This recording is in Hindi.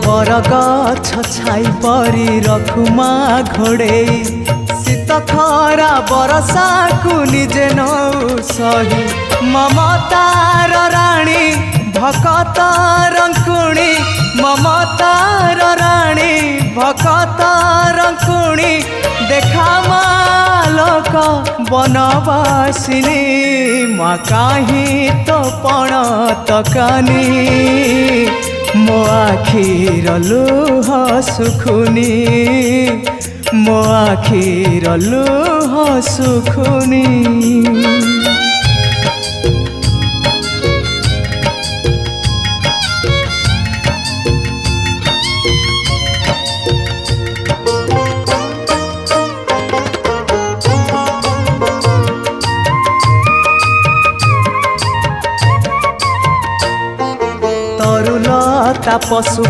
बरगछ छाई परी रखुमा घोड़े शीत खरा बरसा को निजे नौ सही ममतार राणी भकत रंकुणी ममतार राणी भकत रंकुणी देखा मालक बनवासिनी मा काहीं तो पण तकानी मो आखिर लुह सुखुनी मो आखिर लुह सुखुनी। तरुलता पशु